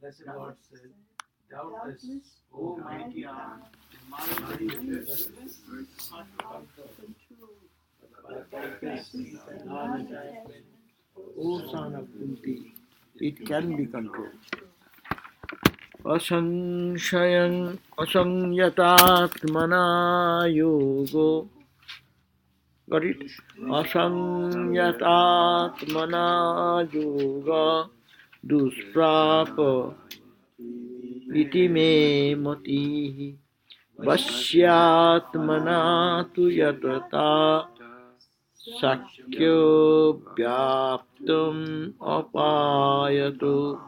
Blessed Lord said, doubtless, O mighty arm, in my judgment, not control, but by practicing non-attachment, O son of Kunti, it can be controlled. Asangshayan asanyatatmana yogo. Got it? Asanyatatmana yoga dusprapa iti me matihi vasyatmana tu yatata sakyo vyaptum apayatu.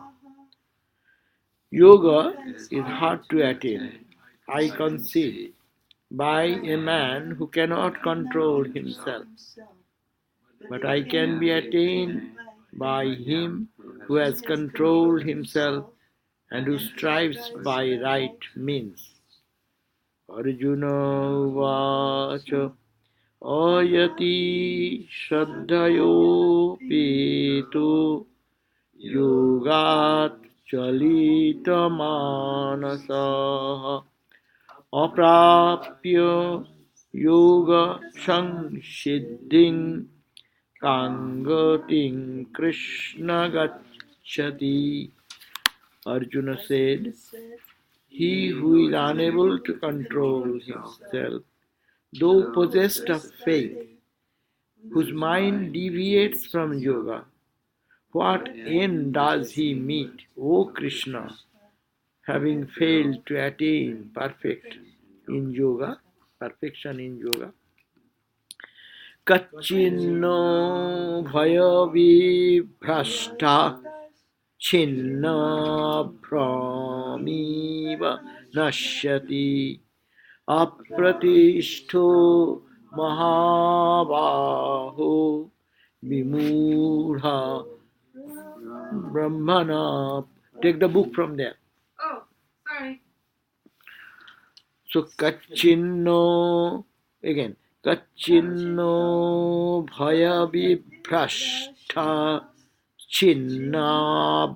Yoga is hard to attain, I concede, by a man who cannot control himself. But I can be attained by him who has controlled himself and who strives by right means. Arjuna vacha ayati shraddhayopi tu yogat chalita manasa aprapya yoga samsiddhing kangating krishna gacchati. Arjuna said, he who is unable to control himself, though possessed of faith, whose mind deviates from yoga, what end does he meet, O Krishna, having failed to attain perfection in yoga? Kachinno bhaya vibhrashta chinna brahmiva nashyati apratishto mahabaho vimudha brahmana. Take the book from there. Oh, sorry. So kachinno, again, kachinno bhaya vibhrashta chinna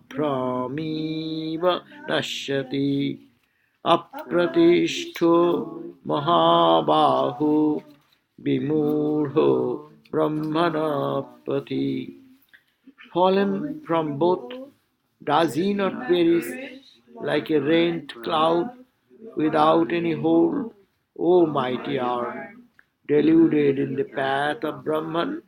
brahmiva nashyati apratishto mahabahu vimurho brahmanapati. Fallen from both, does he not perish like a rent cloud without any hold? O mighty arm, deluded in the path of Brahman,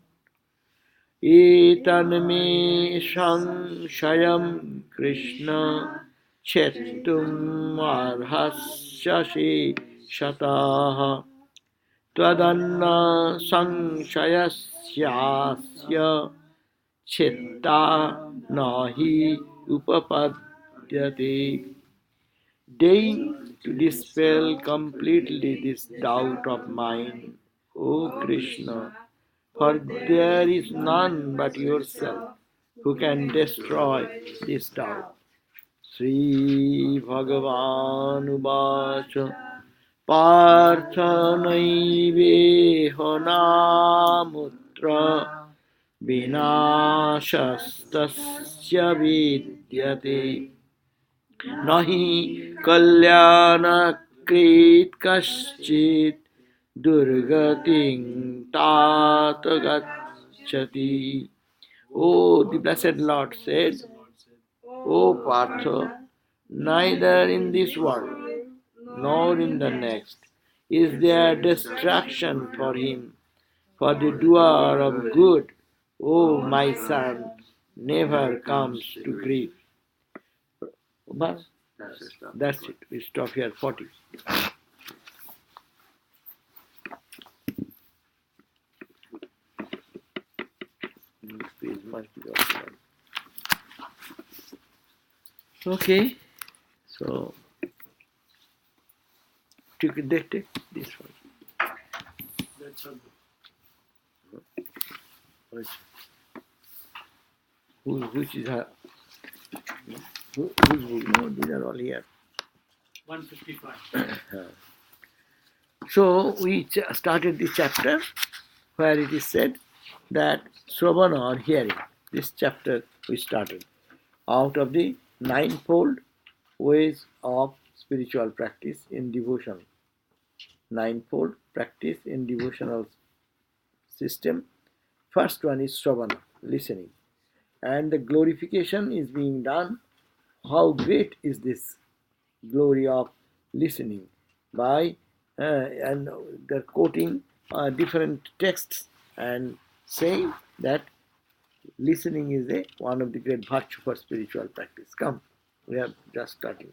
etan me shayam Krishna chettum arhasya shataha tvadanna sanshayasya chitta nahi upapadyate. Deign to dispel completely this doubt of mine, O Krishna, for there is none but yourself who can destroy this doubt. Sri Bhagavan Uvacha Parthanaiveho namutra vinashastasya vidyate nahi kalyanakrit kaschit durgating tat gacchati. Oh, the blessed Lord said, O Partha, neither in this world nor in the next is there destruction for him. For the doer of good, O my son, never comes to grief. But that's it. We stop here 40. Please must be occupied. Okay, so take this one. that's all. Which is her? Whose book? No, these are all here. 155. So we started this chapter where it is said that Sravana or hearing. This chapter we started out of the ninefold ways of spiritual practice in devotion. Ninefold practice in devotional system. First one is Sravana, listening. And the glorification is being done. How great is this glory of listening by and they're quoting different texts and saying that listening is one of the great virtue for spiritual practice. Come, we are just starting.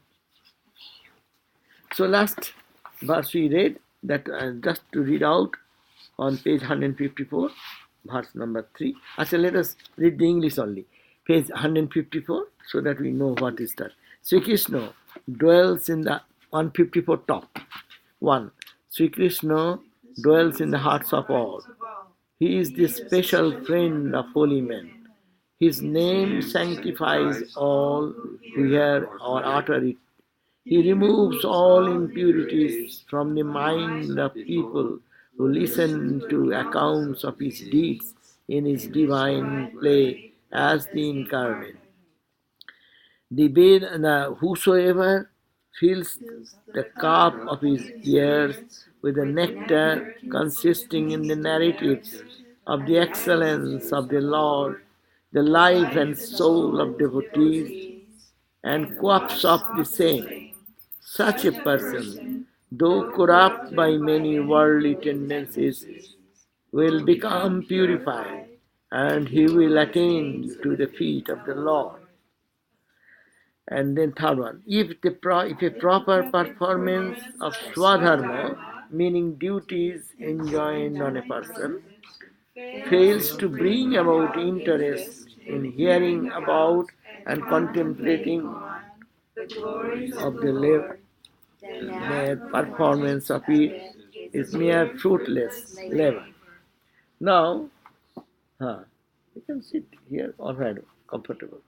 So last verse we read that just to read out on page 154, verse number 3. Actually, let us read the English only. Page 154, so that we know what is that. Sri Krishna dwells in the 154 top. 1. Sri Krishna dwells in the hearts of all. He is the special friend of holy men. His name sanctifies all who hear or utter it. He removes all impurities from the mind of people who listen to accounts of his deeds in his divine play as the incarnate. Whosoever fills the cup of his ears with the nectar consisting in the narratives of the excellence of the Lord, the life and soul of devotees, and quaffs of the same, such a person, though corrupt by many worldly tendencies, will become purified, and he will attain to the feet of the Lord. And then third one, if a proper performance of swadharma, meaning duties enjoined on a person, fails to bring about interest in hearing about and contemplating of the mere performance of it is mere fruitless labor. Now, you can sit here all right, comfortable.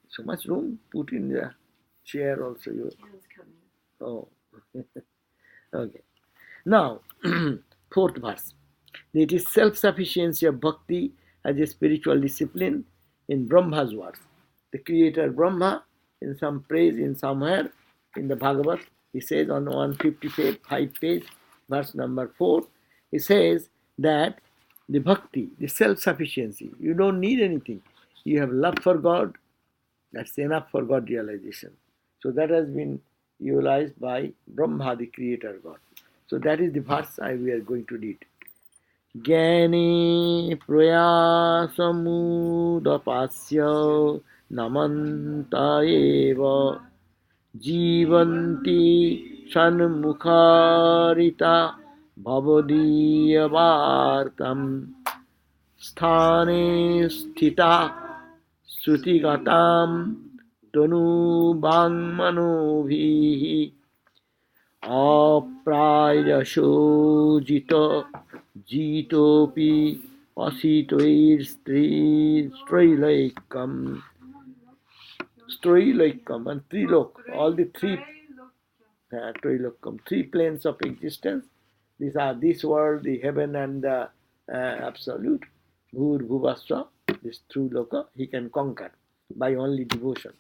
So much room, put in the chair also. Oh, okay. Now, fourth verse. It is self-sufficiency of bhakti as a spiritual discipline in Brahma's words. The creator Brahma, in some praise in somewhere in the Bhagavad, he says on 155 page, verse number 4, he says that the bhakti, the self-sufficiency, you don't need anything. You have love for God, that's enough for God realization. So that has been realized by Brahma, the creator God. So that is the verse we are going to read. Jnani prayasamudapasya namanta eva jivanti shanmukharita bhavadiyavartam sthane sthita sutigatam tanubangmanobhihi अप्रायशोजित जितोपि Stroilokam and Trilok, all the three Trilokam, three planes of existence. These are this world, the heaven and the absolute. Bhur Bhuvasva, this Triloka, he can conquer by only devotion.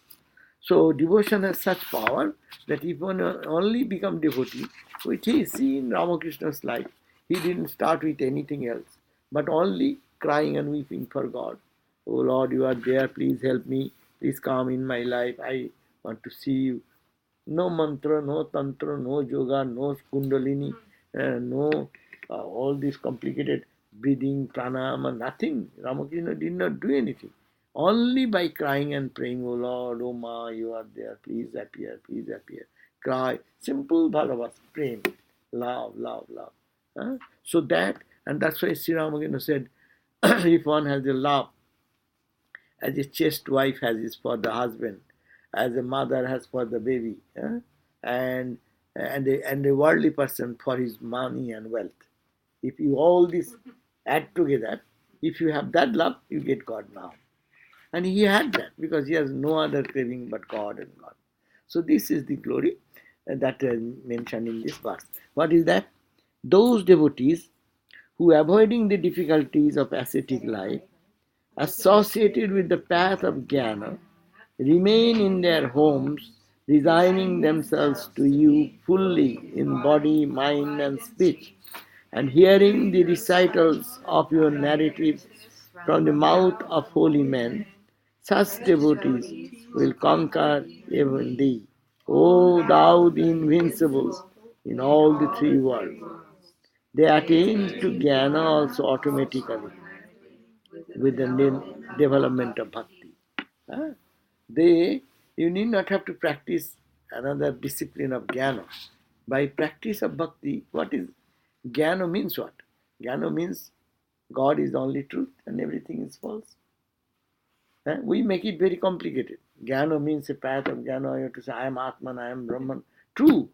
So devotion has such power that if one only become devotee, which is seen in Ramakrishna's life, he didn't start with anything else, but only crying and weeping for God. Oh Lord, you are there, please help me, please come in my life, I want to see you. No mantra, no tantra, no yoga, no kundalini, no all these complicated breathing, pranayama, nothing. Ramakrishna did not do anything. Only by crying and praying, oh Lord, oh Ma, you are there, please appear, please appear. Cry, simple Bhagavad, praying, love, love, love. So that, and that's why Sri Ramakrishna said, if one has a love, as a chaste wife has is for the husband, as a mother has for the baby, and a worldly person for his money and wealth. If you all this add together, if you have that love, you get God now. And he had that because he has no other craving but God and God. So this is the glory that is mentioned in this verse. What is that? Those devotees who avoiding the difficulties of ascetic life associated with the path of jnana, remain in their homes, resigning themselves to you fully in body, mind, and speech, and hearing the recitals of your narratives from the mouth of holy men, such devotees will conquer even thee. O thou the invincible in all the three worlds. They attain to jnana also automatically with the development of bhakti. Huh? You need not have to practice another discipline of jnana. By practice of bhakti, what is jnana means what? Jnana means God is the only truth and everything is false. We make it very complicated. Jnana means a path of jnana. You have to say, I am Atman, I am Brahman. True.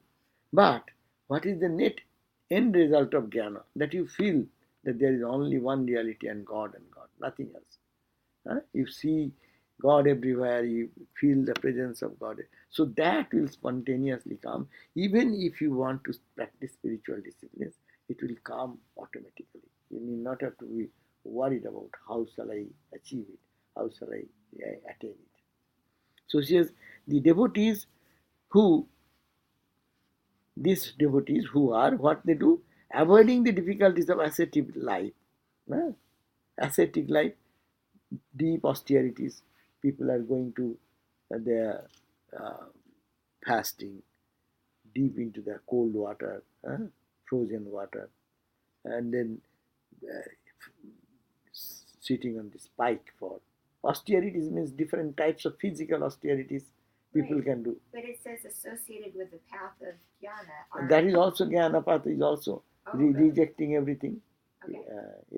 But what is the net end result of jnana? That you feel that there is only one reality and God, nothing else. You see God everywhere, you feel the presence of God. So that will spontaneously come. Even if you want to practice spiritual disciplines, it will come automatically. You need not have to be worried about how shall I achieve it, how shall I attain it. So she says, the devotees who, these devotees who are, what they do, avoiding the difficulties of ascetic life. Ascetic life, deep austerities. People are going to their fasting, deep into the cold water, frozen water, and then uh, sitting on the spike for austerities means different types of physical austerities people can do. But it says associated with the path of jnana. That is also jnana path is also rejecting everything. Okay.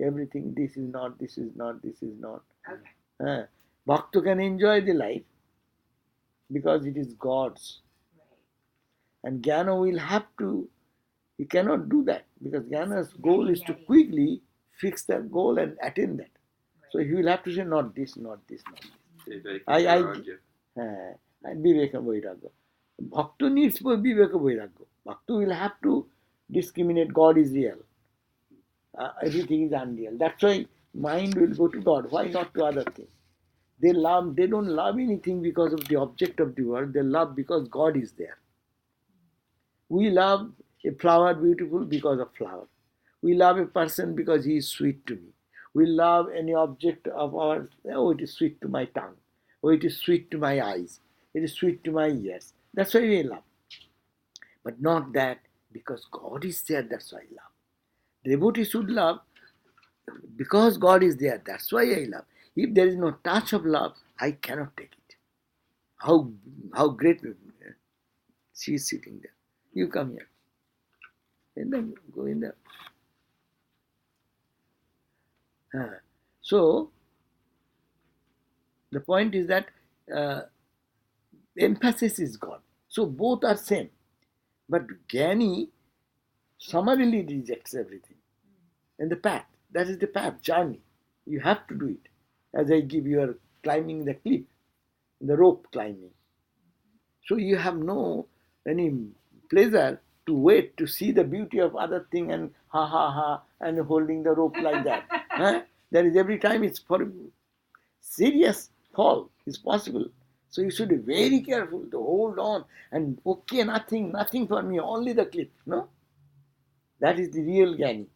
Everything, this is not, this is not, this is not. Okay. Bhakta can enjoy the life because it is God's. Right. And jnana will have to, he cannot do that because jnana's goal is to quickly fix that goal and attain that. Right. So he will have to say, not this, not this, not this. Viveka Vairagya. Bhakta needs Viveka Vairagya. Bhakta will have to discriminate God is real. Everything is unreal. That's why mind will go to God. Why not to other things? They don't love anything because of the object of the world. They love because God is there. We love a flower beautiful because of flower. We love a person because he is sweet to me. We love any object of ours. Oh, it is sweet to my tongue. Oh, it is sweet to my eyes. It is sweet to my ears. That's why we love. But not that because God is there, that's why I love. Devotee should love because God is there, that's why I love. If there is no touch of love, I cannot take it. How great she is sitting there. You come here. And then go in there. So, the point is that emphasis is God. So, both are same. But Jnani summarily rejects everything. And the path, that is the path, journey. You have to do it. As I give you, are climbing the cliff, the rope climbing. So you have no any pleasure to wait to see the beauty of other thing and ha ha ha and holding the rope like that. That is every time it's for serious fall is possible. So you should be very careful to hold on and okay, nothing for me, only the cliff. No? That is the real Jnani.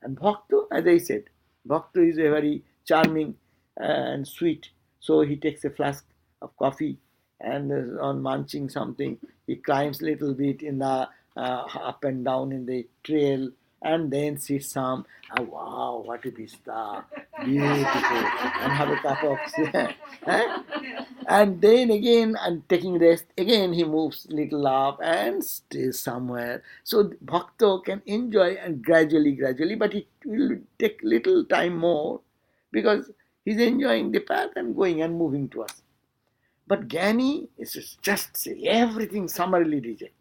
And Bhakta, as I said, Bhakta is a very charming and sweet. So he takes a flask of coffee and on munching something, he climbs a little bit in the up and down in the trail and then sits some. Wow, what a vista, beautiful, and have a cup of and then again and taking rest again he moves little up and stays somewhere. So bhakta can enjoy and gradually, but it will take little time more because he's enjoying the path and going and moving to us. But Jnani is just say everything summarily reject.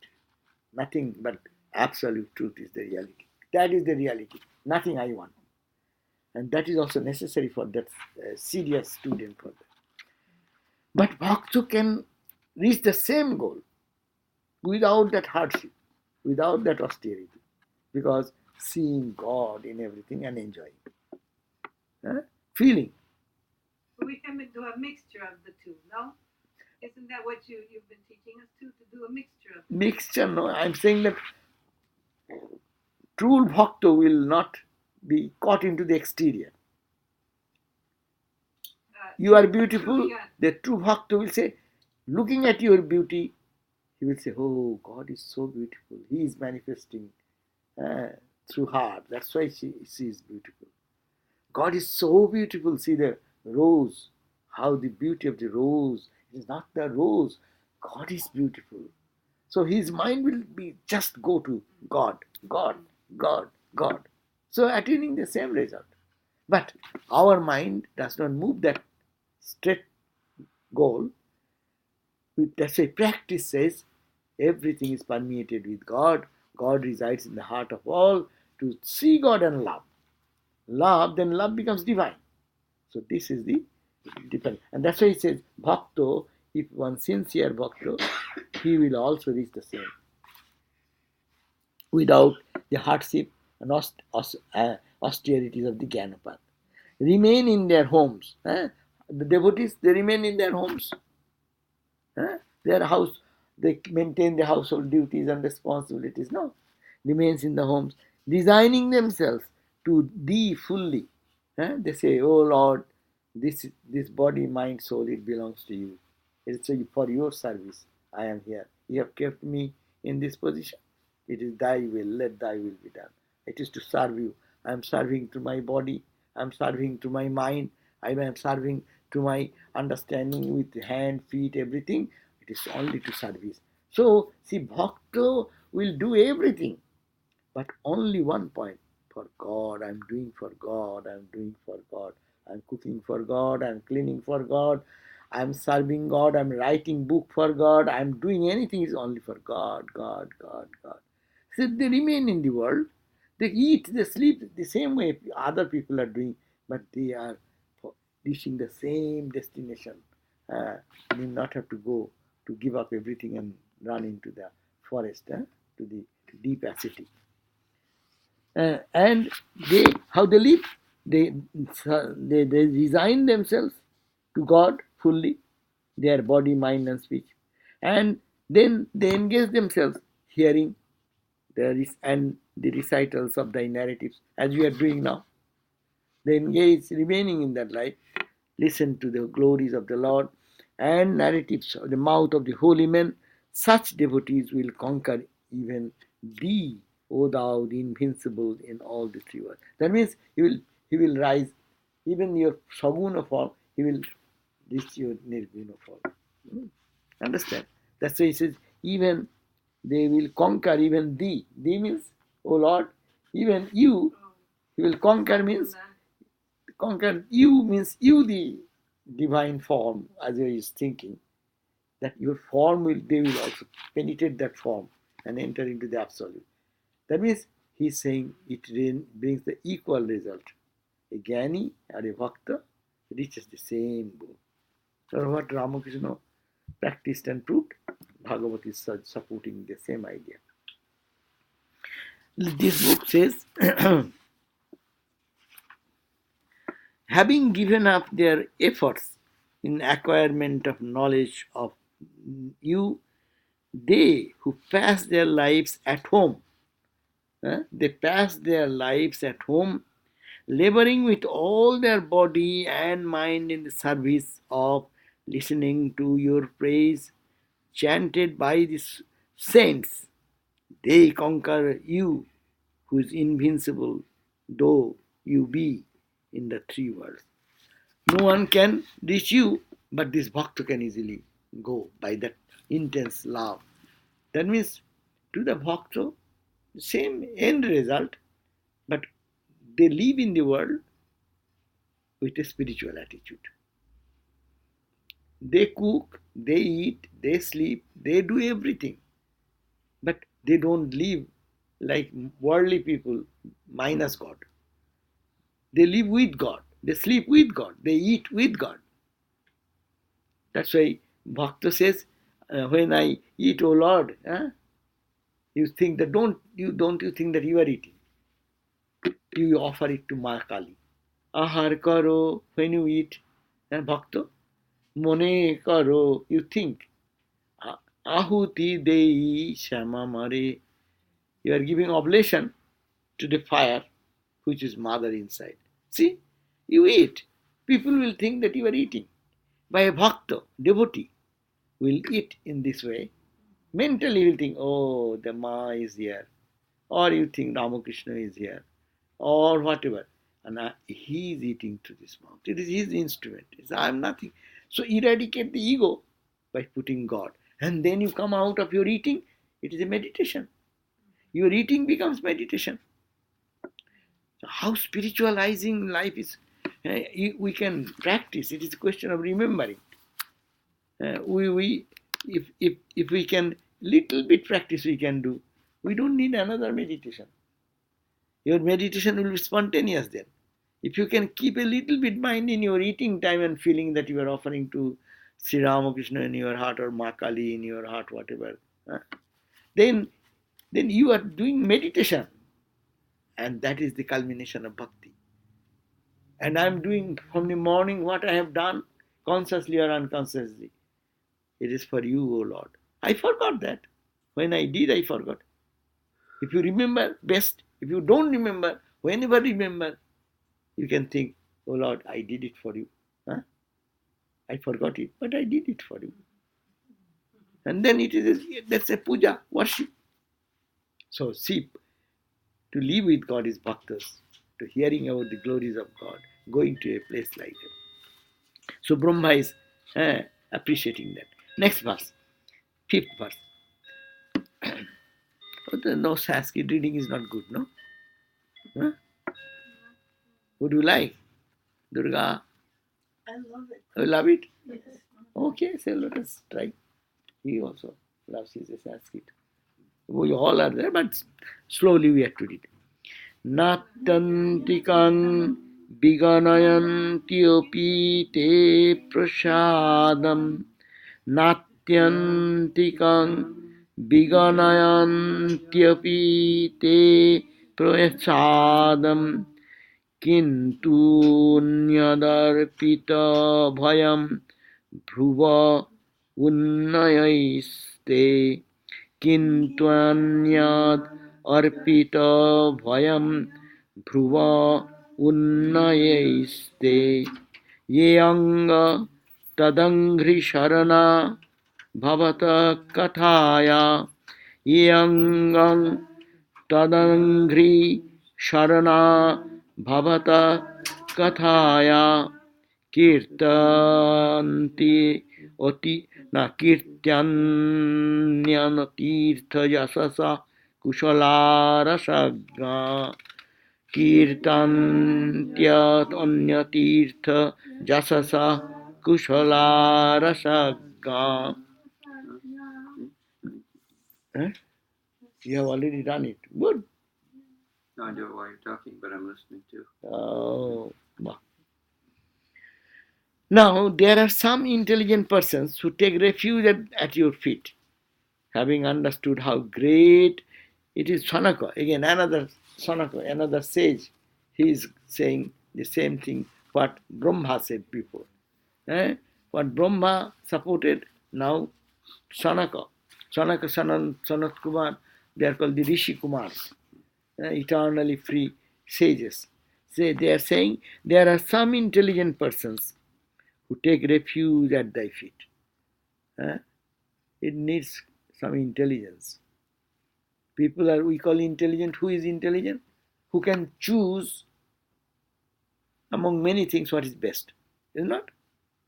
Nothing but absolute truth is the reality. That is the reality. Nothing I want. And that is also necessary for that serious student for that. But Bhakta can reach the same goal without that hardship, without that austerity, because seeing God in everything and enjoying, feeling. we can do a mixture of the two, no? Isn't that what you've been teaching us to do a mixture of the Mixture, no. I'm saying that true bhakta will not be caught into the exterior. You are beautiful. The true bhakta will say, looking at your beauty, he will say, oh, God is so beautiful. He is manifesting through heart. That's why she is beautiful. God is so beautiful. See the rose, how the beauty of the rose is not the rose. God is beautiful. So his mind will be just go to God, God, God, God. So attaining the same result. But our mind does not move that straight goal. That's why practice says everything is permeated with God. God resides in the heart of all. To see God and love. Love, then love becomes divine. So this is the difference. And that's why he says, Bhakto, if one sincere Bhakto, he will also reach the same. Without the hardship and austerities of the Jnanapath. Remain in their homes. The devotees, they remain in their homes. Their house, they maintain the household duties and responsibilities. No, remains in the homes, designing themselves to thee fully. They say, oh Lord, this body, mind, soul, it belongs to you. It's for your service. I am here. You have kept me in this position. It is thy will, let thy will be done. It is to serve you. I am serving to my body. I am serving to my mind. I am serving to my understanding with hand, feet, everything. It is only to service. So, see, Bhakta will do everything. But only one point. For God, I'm doing for God, I'm doing for God. I'm cooking for God, I'm cleaning for God, I'm serving God, I'm writing book for God, I'm doing anything is only for God, God, God, God. So they remain in the world, they eat, they sleep the same way other people are doing, but they are reaching the same destination. They not have to go to give up everything and run into the forest, to the deep acid. And they, how they live, they resign themselves to God fully, their body, mind, and speech, and then they engage themselves hearing and the recitals of the narratives as we are doing now. They engage, remaining in that life, listen to the glories of the Lord and narratives of the mouth of the holy men. Such devotees will conquer even thee, O thou, the invincible in all the three worlds. That means he will rise, even your saguna form, he will reach your nirguna form. Understand? That's why he says, even they will conquer even thee. Thee means, O Lord, even you, he will conquer means conquer you means you the divine form as he is thinking, that your form will, they will also penetrate that form and enter into the absolute. That means he's saying it brings the equal result. A Jnani or a Bhakta reaches the same goal. So what Ramakrishna practiced and proved, Bhagavad is supporting the same idea. This book says, having given up their efforts in acquirement of knowledge of you, they who pass their lives at home, they pass their lives at home, laboring with all their body and mind in the service of listening to your praise chanted by the saints. They conquer you, who is invincible, though you be in the three worlds. No one can reach you, but this bhakta can easily go by that intense love. That means to the bhakta, same end result, but they live in the world with a spiritual attitude. They cook, they eat, they sleep, they do everything, but they don't live like worldly people minus God. They live with God, they sleep with God, they eat with God. That's why Bhakta says, when I eat, O Lord, you think that don't you think that you are eating. You offer it to Ma Kali. Ahar karo, when you eat, And bhakta, mone karo, you think, ahuti dei shamamare, you are giving oblation to the fire which is mother inside. See, you eat. People will think that you are eating. By a bhakta, devotee, will eat in this way. Mentally, you will think, oh, the Ma is here. Or you think Ramakrishna is here. Or whatever. And he is eating to this mouth. It is his instrument. It's, I am nothing. So eradicate the ego by putting God. And then you come out of your eating. It is a meditation. Your eating becomes meditation. So how spiritualizing life is, we can practice. It is a question of remembering. If we can little bit practice we can do. We don't need another meditation. Your meditation will be spontaneous then. If you can keep a little bit mind in your eating time and feeling that you are offering to Sri Ramakrishna in your heart or Ma Kali in your heart, whatever, then you are doing meditation. And that is the culmination of bhakti. And I am doing from the morning what I have done, consciously or unconsciously. It is for you, O Lord. I forgot that. When I did, I forgot. If you remember, best. If you don't remember, whenever remember, you can think, oh Lord, I did it for you. Huh? I forgot it, but I did it for you. And then that's a puja, worship. So see, to live with God is bhaktas, to hearing about the glories of God, going to a place like that. So Brahma is appreciating that. Next verse, 5th verse. No Sanskrit reading is not good, no? Huh? Would you like? Durga? I love it. You love it? Yes. Okay, so let us try. He also loves his Sanskrit. We all are there, but slowly we have to read. Nattantikang viganayantiyopi te prasadam. Natyantikang viganayantiyopi te prasadam. Kintu nyadarpita bhayam dhruva unnayaiste. Kintvanyad arpita bhayam dhruva unnayaiste. Ye anga tadangri sharana bhavata kathaya. Ye angang tadangri sharana bhavata kathaya. Kirtanti oti na kirtyanyan tirtha jasasa kushala rasagga. Kirtantyat anya tirtha jasasa kushala rasagga. You have already done it. Good. No idea why you're talking, but I'm listening too. Oh, wow. Now, there are some intelligent persons who take refuge at your feet, having understood how great it is. Sanaka, again, another Sanaka, another sage, he is saying the same thing what Brahma said before. What Brahma supported, now Sanaka, Sanat Kumar, they are called the Rishi Kumars, eternally free sages. They are saying there are some intelligent persons who take refuge at thy feet. It needs some intelligence. People are, we call intelligent. Who is intelligent? Who can choose among many things what is best. Is not?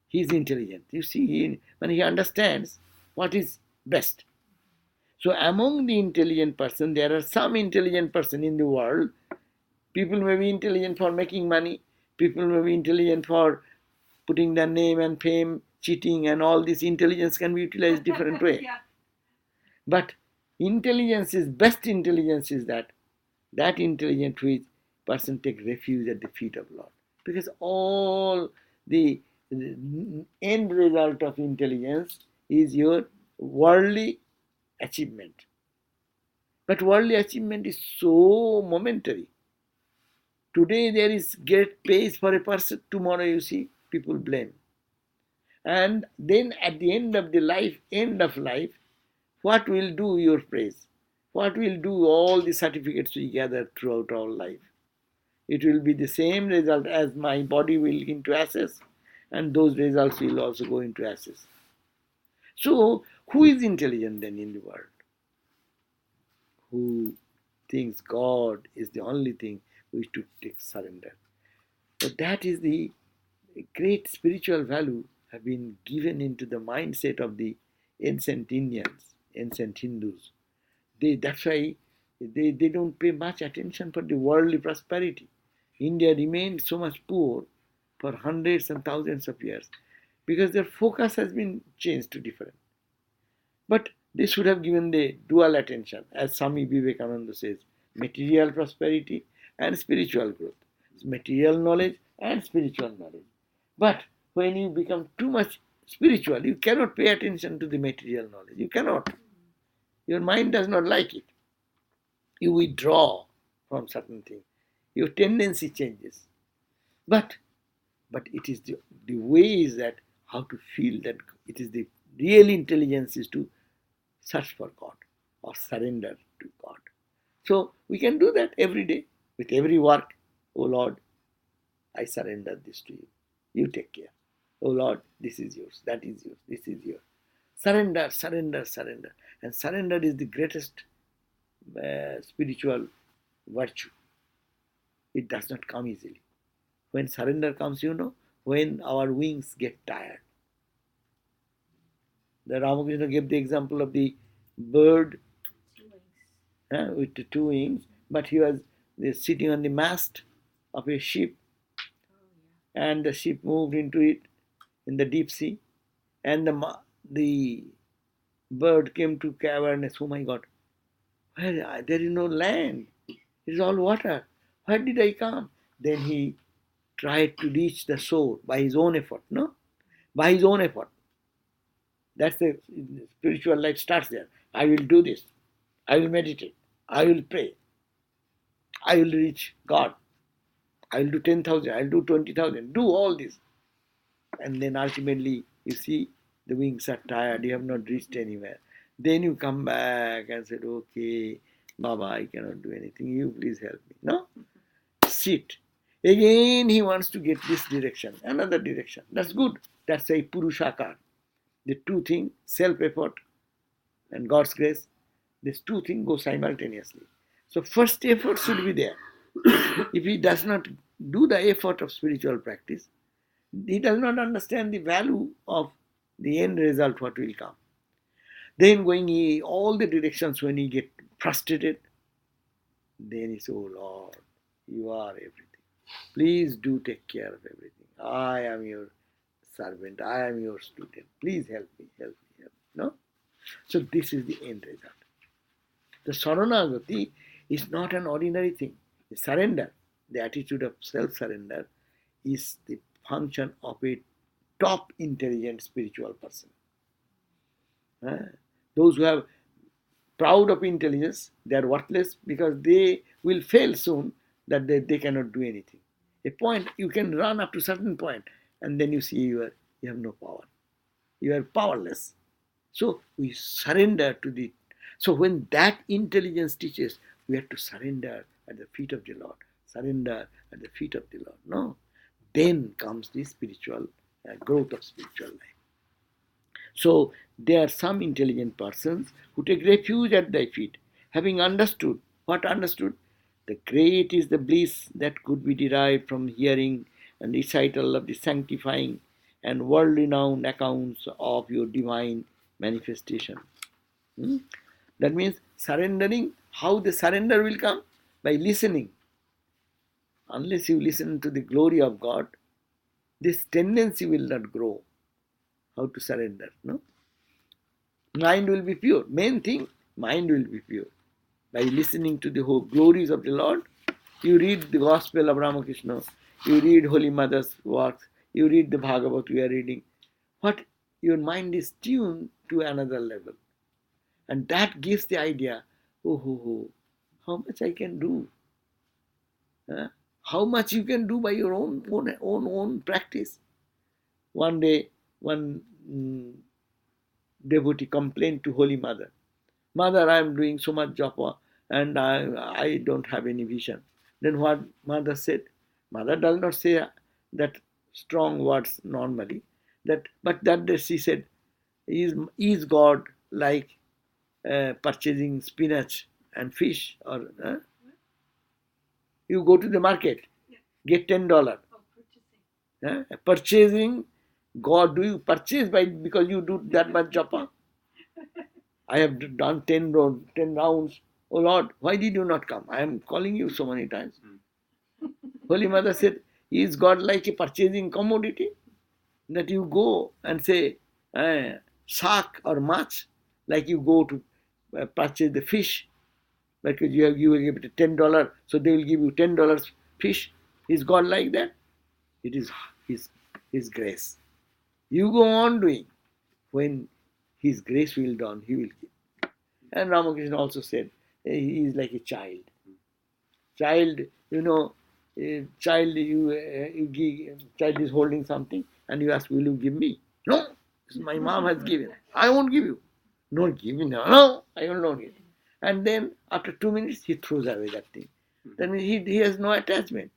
He is intelligent. You see, when he understands what is best. So among the intelligent person, there are some intelligent person in the world. People may be intelligent for making money. People may be intelligent for putting their name and fame, cheating, and all this intelligence can be utilized different way. Yeah. But intelligence is, best intelligence is that intelligent which person take refuge at the feet of Lord. Because all the end result of intelligence is your worldly achievement. But worldly achievement is so momentary. Today there is great praise for a person, tomorrow you see people blame. And then at the end of life, what will do your praise? What will do all the certificates we gather throughout our life? It will be the same result as my body will into ashes, and those results will also go into ashes. So, who is intelligent then in the world? Who thinks God is the only thing which to take surrender. But that is the great spiritual value have been given into the mindset of the ancient Indians, ancient Hindus. That's why they don't pay much attention for the worldly prosperity. India remained so much poor for hundreds and thousands of years because their focus has been changed to different. But they should have given the dual attention, as Swami Vivekananda says, material prosperity and spiritual growth, material knowledge and spiritual knowledge. But when you become too much spiritual, you cannot pay attention to the material knowledge. You cannot. Your mind does not like it. You withdraw from certain things. Your tendency changes. But it is the way is that how to feel that it is the real intelligence is to search for God or surrender to God. So we can do that every day with every work. Oh Lord, I surrender this to you. You take care. Oh Lord, this is yours, that is yours, this is yours. Surrender, surrender, surrender. And surrender is the greatest spiritual virtue. It does not come easily. When surrender comes, when our wings get tired. The Ramakrishna gave the example of the bird with the two wings, but he was sitting on the mast of a ship, and the ship moved into it in the deep sea, and the bird came to awareness. Oh my God, there is no land. It is all water. Where did I come? Then he tried to reach the shore by his own effort. No, by his own effort. That's the spiritual life starts there. I will do this. I will meditate. I will pray. I will reach God. I will do 10,000. I will do 20,000. Do all this. And then ultimately, you see, the wings are tired. You have not reached anywhere. Then you come back and said, okay, Baba, I cannot do anything. You please help me. No? Sit. Again, he wants to get this direction, another direction. That's good. That's a Purushakar. The two things, self-effort and God's grace, these two things go simultaneously. So first effort should be there. If he does not do the effort of spiritual practice, he does not understand the value of the end result, what will come. Then going all the directions when he get frustrated, then he says, oh Lord, you are everything. Please do take care of everything. I am your servant. I am your student. Please help me, help me, help me. No? So this is the end result. The Saranagati is not an ordinary thing. The surrender, the attitude of self-surrender, is the function of a top intelligent spiritual person. Those who are proud of intelligence, they are worthless because they will fail soon, that they cannot do anything. A point, you can run up to a certain point, and then you see you have no power. You are powerless. So we surrender to the... So when that intelligence teaches, we have to surrender at the feet of the Lord. Surrender at the feet of the Lord. No. Then comes the spiritual growth of spiritual life. So there are some intelligent persons who take refuge at thy feet, having understood. What understood? The great is the bliss that could be derived from hearing and recital of the sanctifying and world-renowned accounts of your divine manifestation. That means surrendering. How the surrender will come? By listening. Unless you listen to the glory of God, this tendency will not grow. How to surrender? No? Mind will be pure. Main thing, mind will be pure. By listening to the whole glories of the Lord, you read the Gospel of Ramakrishna, you read Holy Mother's works, you read the Bhagavad we are reading. What? Your mind is tuned to another level. And that gives the idea, how much I can do. How much you can do by your own practice. One day, one devotee complained to Holy Mother, Mother, I am doing so much japa and I don't have any vision. Then what Mother said? Mother does not say that strong words normally. But that day she said, is God like purchasing spinach and fish? Or you go to the market, get $10. Oh, purchasing. Purchasing God, do you purchase because you do that much japa? I have done 10 rounds. Oh Lord, why did you not come? I am calling you so many times. Holy Mother said, is God like a purchasing commodity? That you go and say, sak or mach, like you go to purchase the fish, because you will give it $10, so they will give you $10 fish. Is God like that? It is His grace. You go on doing. When His grace will done, He will give. And Ramakrishna also said, he is like a child. Child, child, child is holding something, and you ask, will you give me? No, my mom has given. I won't give you. Not giving. No, I will not give. And then after 2 minutes, he throws away that thing. Then he has no attachment.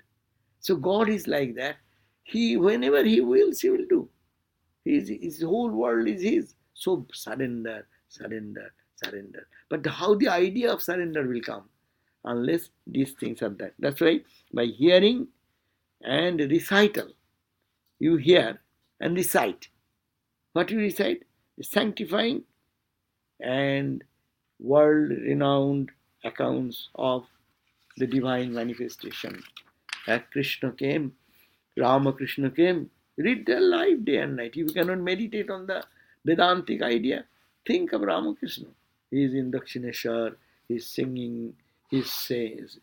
So God is like that. He, whenever He wills, He will do. His whole world is His. So surrender, surrender, surrender. But how the idea of surrender will come? Unless these things are that. That's why by hearing and recital, you hear and recite. What you recite? Sanctifying and world-renowned accounts of the divine manifestation. As Krishna came, Ramakrishna came, read their life day and night. If you cannot meditate on the Vedantic idea, think of Ramakrishna. He is in Dakshineshwar, he is singing, he is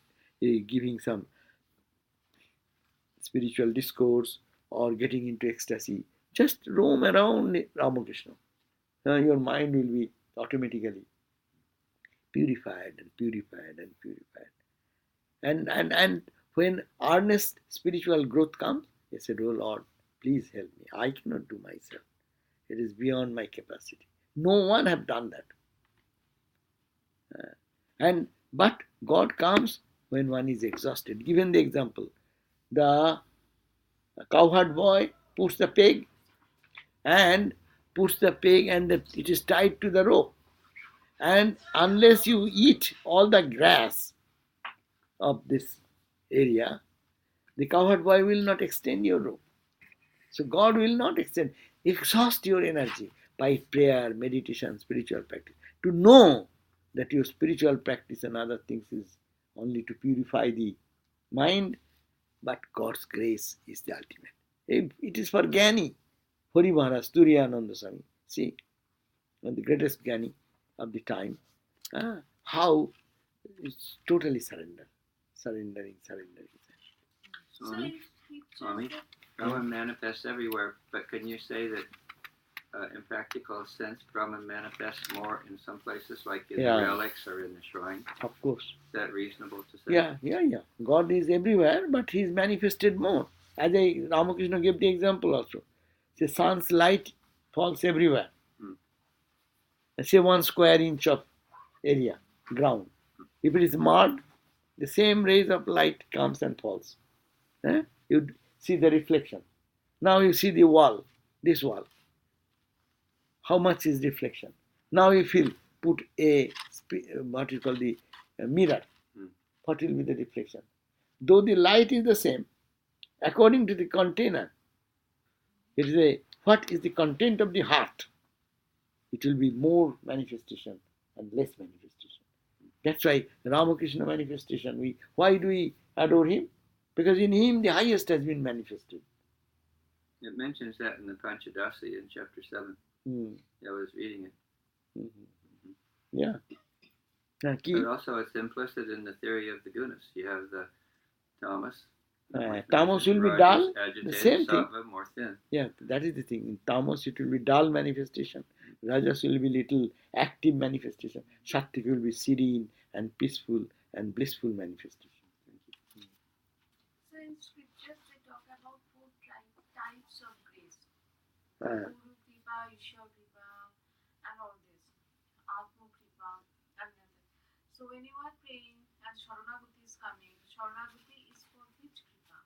giving some spiritual discourse or getting into ecstasy. Just roam around Ramakrishna. Your mind will be automatically purified and purified and purified. And when earnest spiritual growth comes, he said, oh Lord, please help me. I cannot do myself. It is beyond my capacity. No one have done that. But God comes when one is exhausted. Given the example, the cowherd boy puts the peg and it is tied to the rope. And unless you eat all the grass of this area, the cowherd boy will not extend your rope. So God will not exhaust your energy by prayer, meditation, spiritual practice. To know that your spiritual practice and other things is only to purify the mind, but God's grace is the ultimate. It is for Gyani, Hari Maharaj, Turiyananda Swami. See, the greatest Gyani of the time, how it's totally surrendering. Swami, Brahman manifests everywhere, but can you say that in practical sense, Brahman manifests more in some places, like in the relics or in the shrine? Of course. Is that reasonable to say? Yeah. God is everywhere, but He is manifested more. As Ramakrishna gave the example also. The sun's light falls everywhere. Say 1 square inch of area, ground. If it is mud, the same rays of light comes and falls. You see the reflection. Now you see the wall, this wall. How much is reflection? Now if you put what you call the mirror, what will be the reflection? Though the light is the same, according to the container, it is what is the content of the heart? It will be more manifestation and less manifestation. That's why Ramakrishna manifestation, why do we adore him? Because in him the highest has been manifested. It mentions that in the Panchadasi in chapter 7. I was reading it. Yeah. But also it's implicit in the theory of the gunas. You have the tamas. Tamas will be dull, the same thing. More thin. Yeah, that is the thing. In tamas it will be dull manifestation. Rajas will be little active manifestation. Sattvic will be serene and peaceful and blissful manifestation. So in scriptures they talk about 4 types of grace. Guru and all this. Atma Kripa and everything. So when you are praying and Sharanagati is coming, Sharanagati is for which Kripa?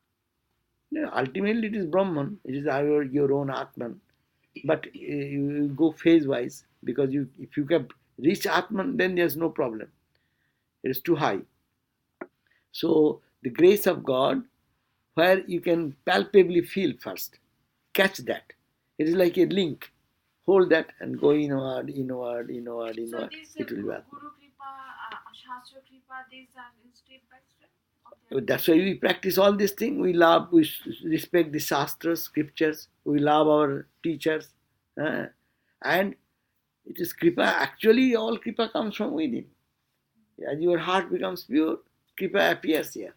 Yeah, ultimately, it is Brahman. It is your own Atman. But you go phase wise because if you can reach Atman, then there's no problem. It is too high. So the grace of God, where you can palpably feel first, catch that. It is like a link. Hold that and go inward, inward, inward, So inward. this It will be Atman. Guru Kripa, Shastra Kripa, these are in step by step. Okay. That's why we practice all these things. We love, we respect the Shastras, scriptures. We love our teachers. And it is Kripa. Actually, all Kripa comes from within. As your heart becomes pure, Kripa appears here.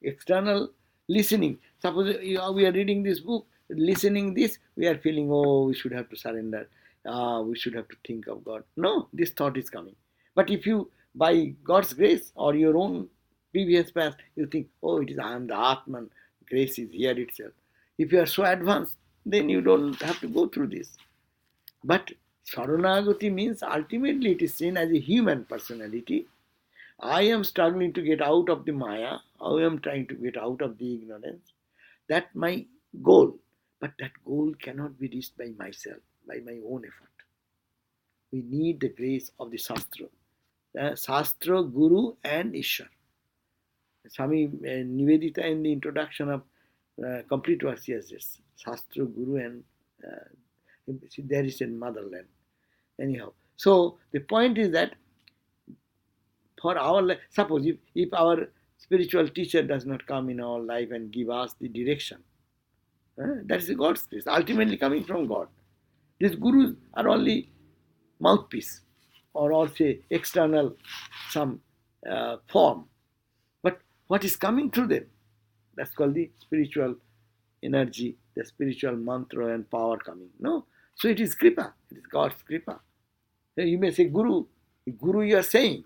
External listening. Suppose we are reading this book, listening this, we are feeling, oh, we should have to surrender. We should have to think of God. No, this thought is coming. But if you, by God's grace or your own previous past, you think, oh, it is I am the Atman, grace is here itself. If you are so advanced, then you don't have to go through this. But Saranagati means ultimately it is seen as a human personality. I am struggling to get out of the Maya. I am trying to get out of the ignorance. That's my goal. But that goal cannot be reached by myself, by my own effort. We need the grace of the Shastra. Shastra, Guru, and Ishwar. Swami Nivedita in the introduction of complete verse, yes, yes. Shastra, Guru, and there is in motherland. Anyhow, so the point is that for our life, suppose if our spiritual teacher does not come in our life and give us the direction, that is God's grace, ultimately coming from God. These gurus are only mouthpiece or also external some form. But what is coming through them? That's called the spiritual energy, the spiritual mantra and power coming. No? So it is Kripa. It is God's Kripa. You may say Guru. Guru you are saying.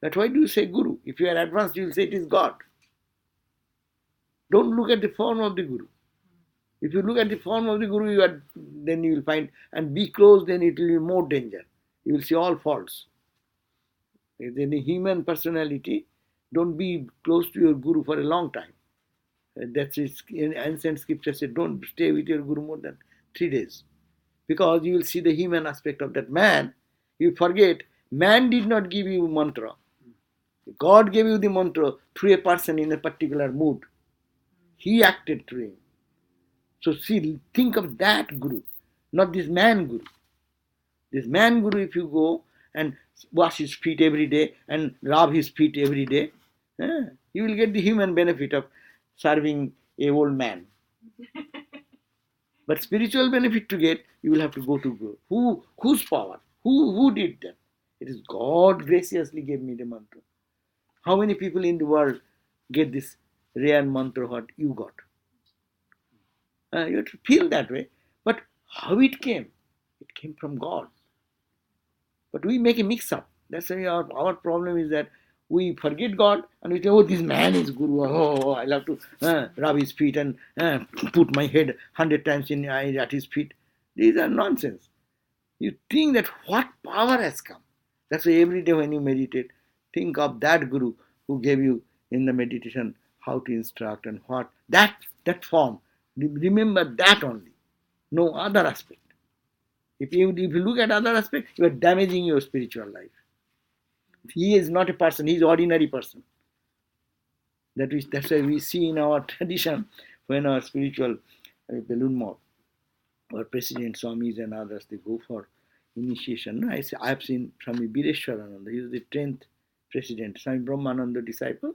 But why do you say Guru? If you are advanced, you will say it is God. Don't look at the form of the Guru. If you look at the form of the Guru, then you will find, and be close, then it will be more danger. You will see all faults. If any human personality, don't be close to your Guru for a long time. That's it. In ancient scripture said, don't stay with your Guru more than 3 days. Because you will see the human aspect of that man. You forget, man did not give you mantra. God gave you the mantra through a person in a particular mood. He acted through him. So see, think of that Guru, not this man Guru. This man Guru, if you go and wash his feet every day and rub his feet every day, you will get the human benefit of serving a old man. But spiritual benefit to get, you will have to go to Guru. Whose power? Who did that? It is God graciously gave me the mantra. How many people in the world get this rare mantra what you got? You have to feel that way. But how it came? It came from God. But we make a mix-up. That's why our problem is that we forget God and we say, oh, this man is Guru. Oh, I love to rub his feet and put my head 100 times at his feet. These are nonsense. You think that what power has come. That's why every day when you meditate, think of that Guru who gave you in the meditation how to instruct and what. That form. Remember that only. No other aspect. If you look at other aspect, you are damaging your spiritual life. He is not a person, he is an ordinary person. That's why we see in our tradition when our spiritual balloon mob or President Swamis and others, they go for initiation. I have seen Swami Bireshwarananda, he was the 10th president, Swami Brahmananda disciple.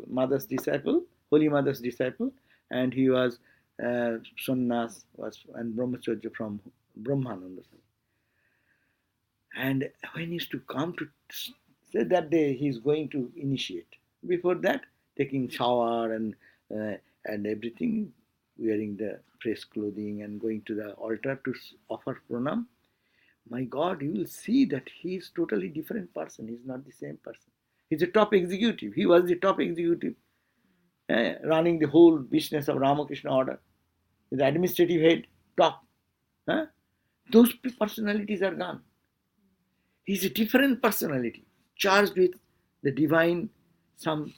Mother's disciple, Holy Mother's disciple, and he was sannyas and brahmacharya from Brahmananda. And when he used to come to say that day he is going to initiate. Before that, taking shower and everything, wearing the fresh clothing and going to the altar to offer pranam. My God, you will see that he is totally different person. He is not the same person. He's a top executive. He was the top executive, running the whole business of Ramakrishna order. He's the administrative head, top. Those personalities are gone. He's a different personality, charged with the divine some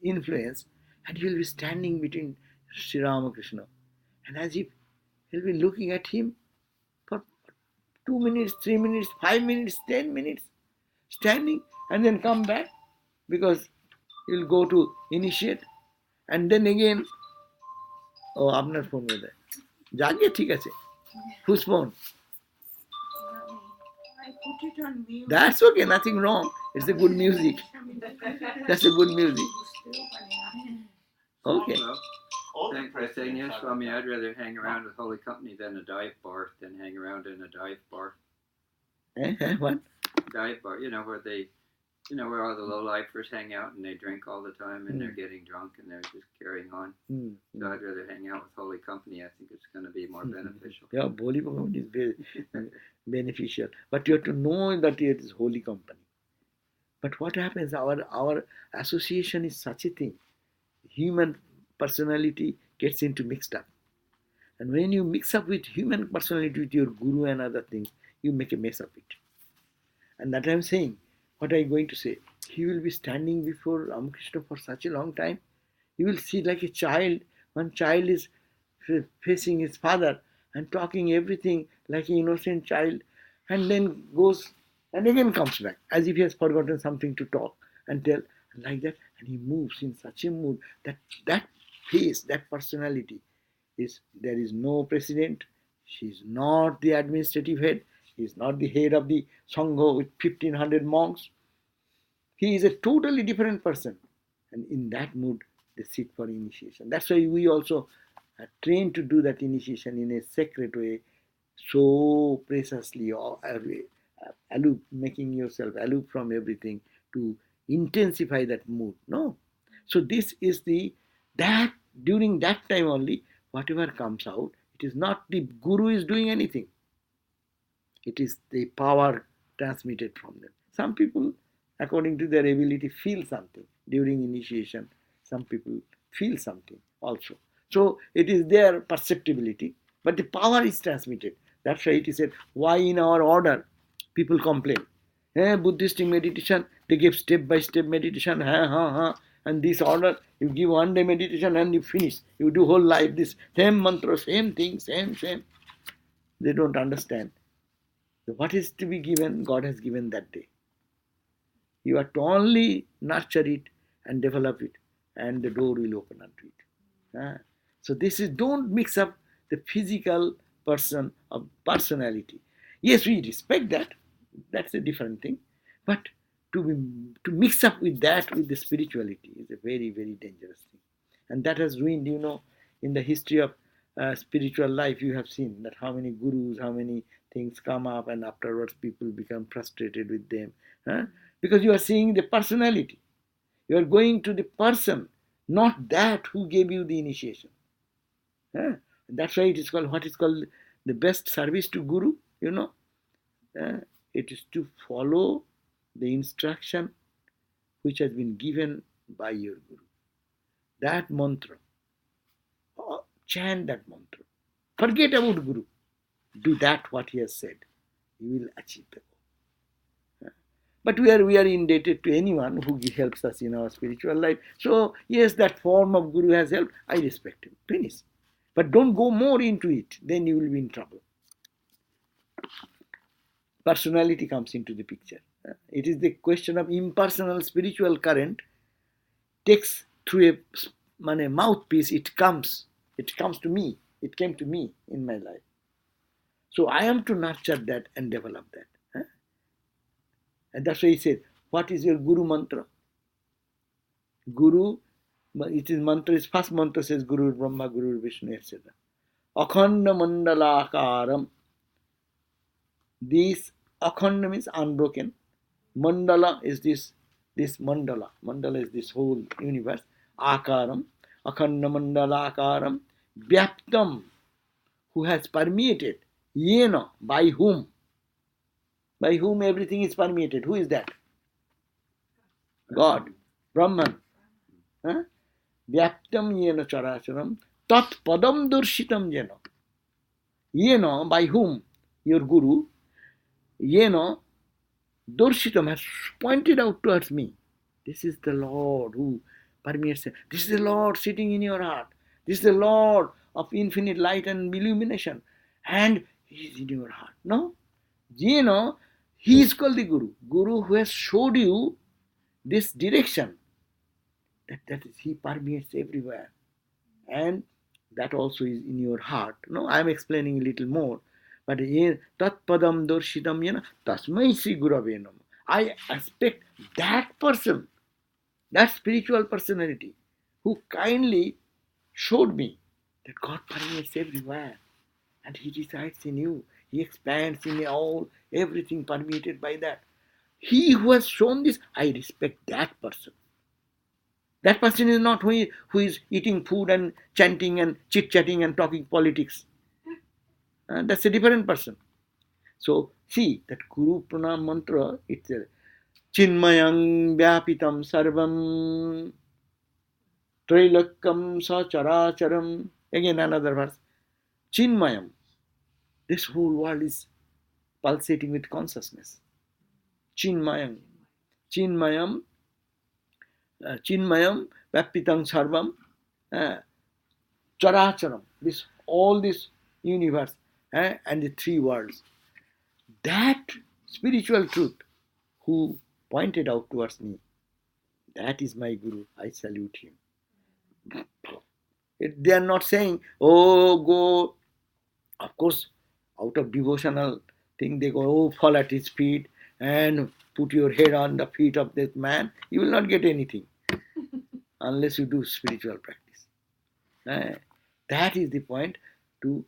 influence, and he will be standing between Sri Ramakrishna. And as if he'll be looking at him for 2 minutes, 3 minutes, 5 minutes, 10 minutes, standing, and then come back because he'll go to initiate, and then again, ও আপনার phone বোধ হয় যাকে ঠিক আছে whose phone? I put it on mute. That's okay, nothing wrong. It's a good music. That's a good music. Okay. Well, thank for saying yes, Swami. I'd rather hang around with holy company than a dive bar than hang around in a dive bar. What? Dive bar, where all the low-lifers hang out and they drink all the time and they're getting drunk and they're just carrying on. So I'd rather hang out with holy company. I think it's going to be more beneficial. Yeah, holy company is very beneficial. But you have to know that it is holy company. But what happens, our association is such a thing. Human personality gets into mixed up. And when you mix up with human personality with your guru and other things, you make a mess of it. And that I'm saying, what are you going to say? He will be standing before Ramakrishna for such a long time. You will see like a child. One child is facing his father and talking everything like an innocent child, and then goes and again comes back as if he has forgotten something to talk and tell, like that, and he moves in such a mood that face, that personality is, there is no president, she is not the administrative head, he is not the head of the Sangha with 1500 monks. He is a totally different person, and in that mood they sit for initiation. That's why we also are trained to do that initiation in a sacred way, so preciously, or aloof, making yourself aloof from everything to intensify that mood. No. So this is that during that time only, whatever comes out, it is not the guru is doing anything. It is the power transmitted from them. Some people, according to their ability, feel something during initiation. Some people feel something also. So it is their perceptibility, but the power is transmitted. That's why it is said, why in our order people complain? Buddhist meditation, they give step-by-step meditation, and this order, you give one day meditation and you finish. You do whole life, this same mantra, same thing, same. They don't understand. What is to be given, God has given that day. You are to only nurture it and develop it, and the door will open unto it. So this is, don't mix up the physical person of personality. Yes, we respect that. That's a different thing. But to mix up with that, with the spirituality, is a very, very dangerous thing. And that has ruined, in the history of spiritual life, you have seen that how many gurus, how many things come up, and afterwards people become frustrated with them. Because you are seeing the personality. You are going to the person, not that who gave you the initiation. That's why it is called, what is called the best service to guru, it is to follow the instruction which has been given by your guru. That mantra, chant that mantra. Forget about guru. Do that what he has said. You will achieve the goal. But we are indebted to anyone who helps us in our spiritual life. So yes, that form of guru has helped. I respect him. Finish. But don't go more into it. Then you will be in trouble. Personality comes into the picture. It is the question of impersonal spiritual current takes through a mouthpiece. It comes to me. It came to me in my life. So I am to nurture that and develop that. And that's why he said, what is your guru mantra? Guru, it is mantra, his first mantra says Guru Brahma, Guru Vishnu, etc. Akhanda mandalakaram. This akhanda means unbroken. Mandala is this mandala. Mandala is this whole universe. Akaram. Akhanda mandalakaram. Vyaptam. Who has permeated. Yena. By whom? By whom everything is permeated. Who is that? God. Brahman. Vyaptam yena characharam. Tat padam durshitam jena. Yena. By whom? your guru, Dorshitam has pointed out towards me. This is the Lord who permeates. This is the Lord sitting in your heart. This is the Lord of infinite light and illumination. And He is in your heart. No? He is called the Guru. Guru who has showed you this direction. That is, He permeates everywhere. And that also is in your heart. No, I am explaining a little more. But here, Tat Padam Dorshitam Tasmai Sri Gurave Namah. I expect that person, that spiritual personality, who kindly showed me that God permeates everywhere and He resides in you. He expands in all, everything permeated by that. He who has shown this, I respect that person. That person is not who is eating food and chanting and chit-chatting and talking politics. That's a different person. So, see, that Guru Pranam mantra, it's a Chinmayang Vyapitam Sarvam Trailakam Sacharacharam. Again, another verse. Chinmayam. This whole world is pulsating with consciousness. Chinmayam. Chinmayam. Chinmayam Vyapitam Sarvam Characharam. All this universe and the three worlds. That spiritual truth who pointed out towards me, that is my Guru. I salute him. They are not saying, oh, go, of course, out of devotional thing, they go, oh, fall at his feet and put your head on the feet of that man. You will not get anything unless you do spiritual practice. That is the point to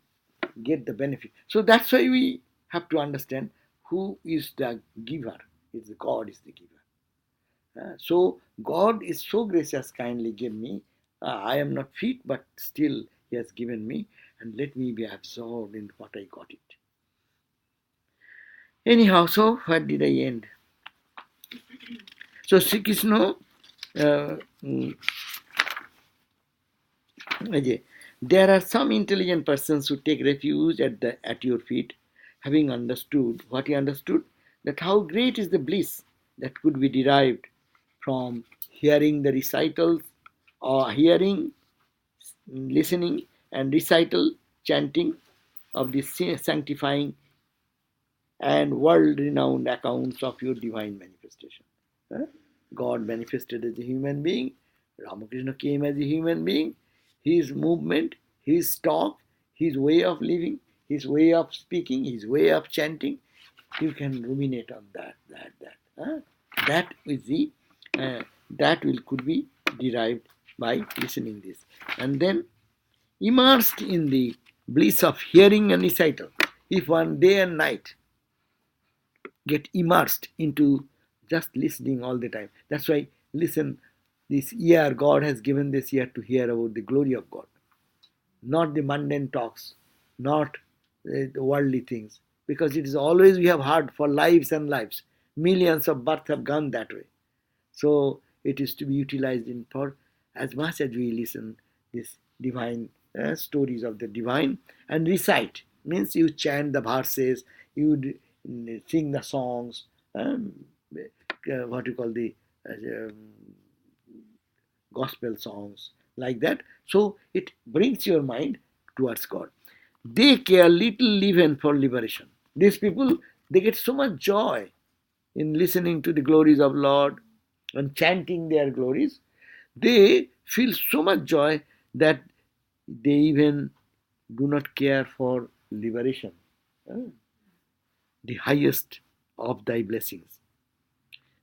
get the benefit. So that's why we have to understand who is the giver. It's God is the giver. So God is so gracious, kindly give me. I am not fit, but still He has given me, and let me be absorbed in what I got it. Anyhow, so where did I end? So Sri Krishna, there are some intelligent persons who take refuge at your feet, having understood what he understood, that how great is the bliss that could be derived from hearing the recitals, or hearing, listening, and recital, chanting of the sanctifying and world-renowned accounts of your divine manifestation. God manifested as a human being. Ramakrishna came as a human being. His movement, his talk, his way of living, his way of speaking, his way of chanting, you can ruminate on that. That is the could be derived by listening this, and then immersed in the bliss of hearing and recital. If one day and night get immersed into just listening all the time. That's why listen. This year, God has given this year to hear about the glory of God, not the mundane talks, not the worldly things, because it is always we have heard for lives and lives. Millions of births have gone that way. So it is to be utilized in for as much as we listen this divine stories of the divine and recite. Means you chant the verses, you sing the songs, what you call the gospel songs, like that. So it brings your mind towards God. They care little even for liberation. These people, they get so much joy in listening to the glories of Lord and chanting their glories. They feel so much joy that they even do not care for liberation, the highest of thy blessings.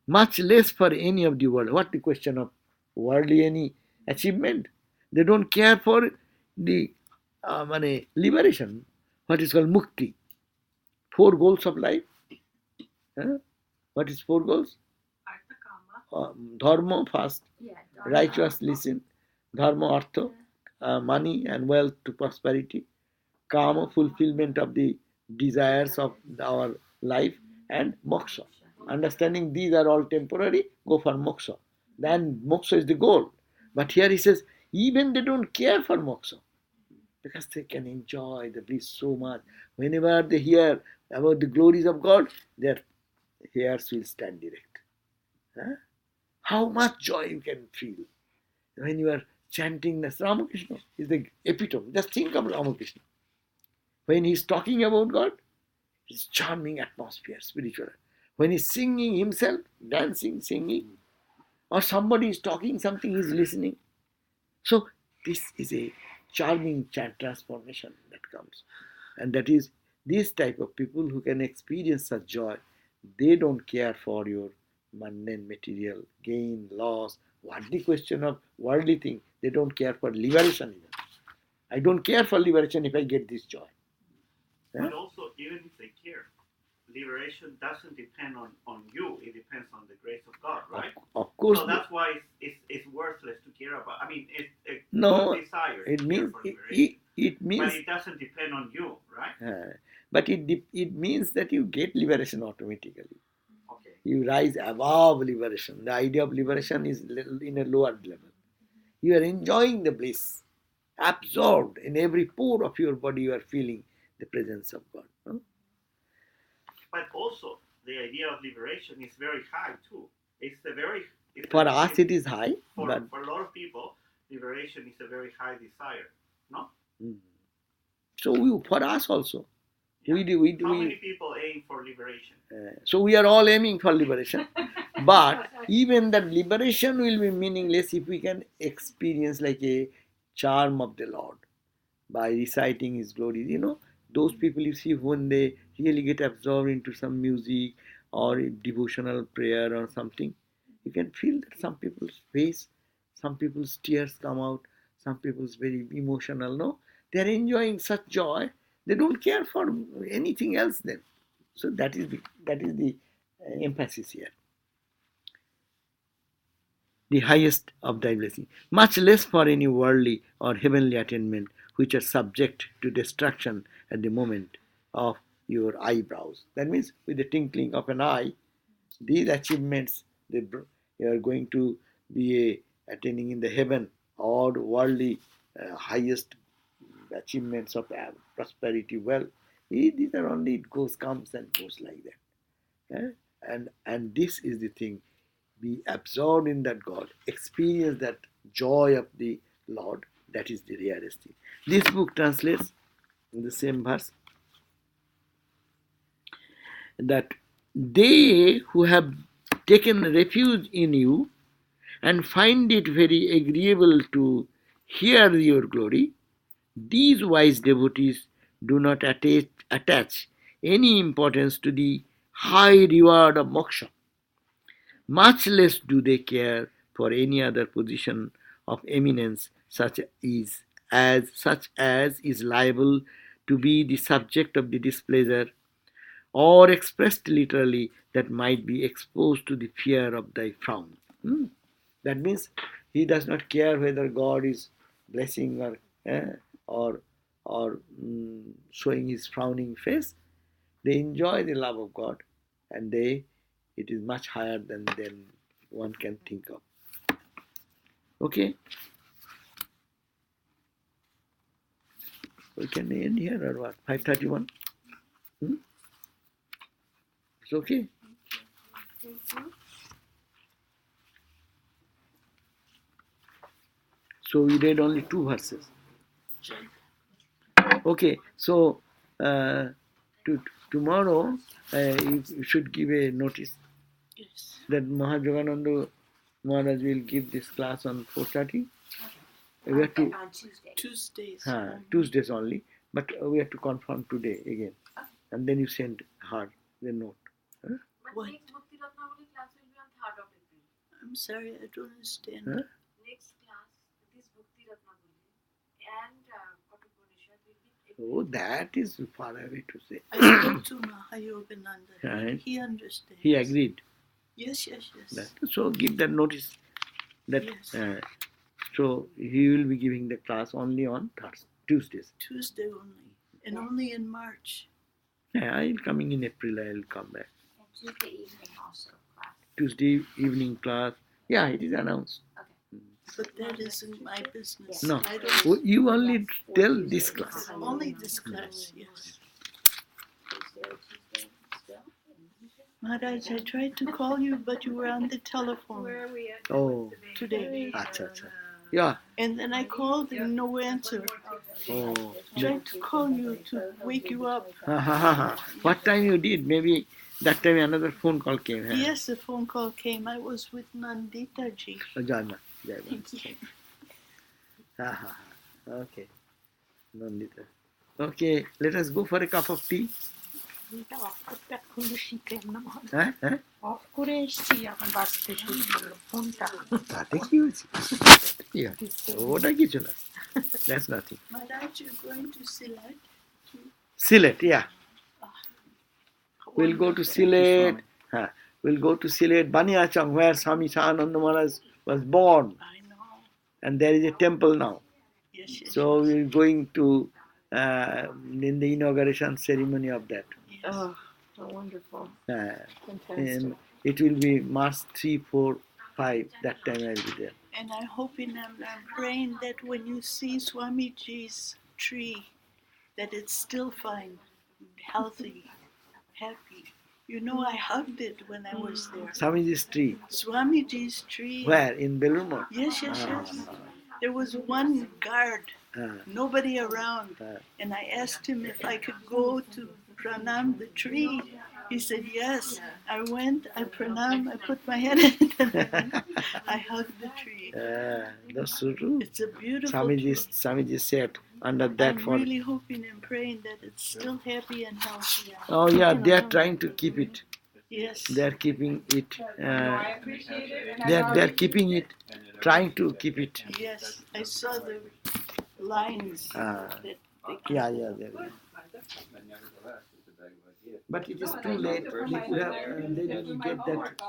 Much less for any of the world. What the question of worldly any achievement? They don't care for the liberation, what is called mukti. 4 goals of life. What is 4 goals? Dharma first, righteous listen, dharma artha, money and wealth to prosperity, kama fulfillment of the desires of our life, and moksha. Understanding these are all temporary, go for moksha. Then moksha is the goal. But here he says, even they don't care for moksha. because they can enjoy the bliss so much. Whenever they hear about the glories of God, their hairs will stand erect. Huh? How much joy you can feel when you are chanting this. Ramakrishna is the epitome. Just think of Ramakrishna. When he's talking about God, it's charming atmosphere, spiritual. When he's singing himself, dancing, singing, or somebody is talking something, he's listening. So this is a charming transformation that comes. And that is this type of people who can experience such joy. They don't care for your mundane material, gain, loss, worldly question of worldly thing. They don't care for liberation even. I don't care for liberation if I get this joy. But also, even if they care, liberation doesn't depend on you. It depends on the grace of God, right? Of course. So that's why it's worthless to care about. I mean, it's a no, good desire. It means it means. But it doesn't depend on you, right? But it means that you get liberation automatically. Okay. You rise above liberation. The idea of liberation is in a lower level. You are enjoying the bliss, absorbed in every pore of your body. You are feeling the presence of God. No? But also, the idea of liberation is very high too. For us, it is high. For but a lot of people, liberation is a very high desire. No. So for us also. Yeah. We How many people aim for liberation? So we are all aiming for liberation. But even that liberation will be meaningless if we can experience like a charm of the Lord by reciting His glories. You know, those people you see when they really get absorbed into some music or devotional prayer or something, you can feel that some people's face, some people's tears come out, some people's very emotional. No, they are enjoying such joy. They don't care for anything else then. So that is the emphasis here. The highest of thy blessing, much less for any worldly or heavenly attainment which are subject to destruction at the moment of your eyebrows. That means with the twinkling of an eye, these achievements you are going to be attaining in the heaven or worldly highest achievements of prosperity, wealth. These are only, it comes and goes like that. And this is the thing. Be absorbed in that God, experience that joy of the Lord. That is the rarest thing. This book translates in the same verse that they who have taken refuge in you and find it very agreeable to hear your glory, these wise devotees do not attach any importance to the high reward of moksha. Much less do they care for any other position of eminence such as is liable to be the subject of the displeasure, or expressed literally, that might be exposed to the fear of thy frown. That means he does not care whether God is blessing or showing his frowning face. They enjoy the love of God, and it is much higher than one can think of. Okay, we can end here or what? 5:31. It's okay. So we read only 2 verses. Okay, so tomorrow you should give a notice that Mahajogananda Maharaj will give this class on 4:30. We have to On Tuesdays. Tuesdays only, but we have to confirm today again, and then you send her the note. But next Bhakti Ratnavali class will be on 3rd of April. I'm sorry, I don't understand. Next class, this Bhakti Ratnavali and Kathopanishad will be April. Oh, that is far away to say. I spoke to Mahayogananda. Right. He understands. He agreed. Yes. So give that notice. That Yes. so he will be giving the class only on Tuesdays. Tuesday only. And only in March. Yeah, I'll coming in April. I'll come back. And Tuesday evening also class. Tuesday evening class. Yeah, it is announced. Okay. But that isn't my business. No. I don't. You only tell this class. Only this class, yes. Maharaj, I tried to call you, but you were on the telephone Where are we at Oh. today. Acha, acha. Yeah. And then I called and no answer. Oh. Tried to call you to wake you up. What time you did? Maybe that time another phone call came. Huh? Yes, the phone call came. I was with Nandita ji. Jana. Okay. Nandita. Okay, let us go for a cup of tea. হ্যাঁ হ্যাঁ of করে এসছি এখন বাঁচতে শুরু করলো ফোনটা তাতে কি হয়েছে কি হয়? ওটা কিছু না that's nothing Maharaj, you're going to Silat? Sylhet, yeah. We'll go to Sylhet. We'll go to Sylhet, Baniachang, where Swami Sarvadevananda Maharaj was born. I know. And there is a temple now. Yes, yes. So we're going to in the inauguration ceremony of that. Yes. Oh, so wonderful. And Fantastic. it will be March 3, 4, 5. That time I'll be there. And I'm hoping, I'm praying that when you see Swamiji's tree, that it's still fine, healthy, happy. You know, I hugged it when I was there. Swamiji's tree. Swamiji's tree. Where? In Belur? Yes, yes, yes. There was one guard, nobody around. And I asked him if I could go to pranam the tree. He said, yes. I went, I pranam, I put my head in it, and I hugged the tree. That's so true. It's a beautiful tree. Swamiji said under that I'm for. really hoping and praying that it's still happy and healthy. Oh yeah, they are trying to keep it. Yes. They are keeping it. They are keeping it, trying to keep it. Yes, I saw the lines. That they Yeah. But it is too late. They didn't get that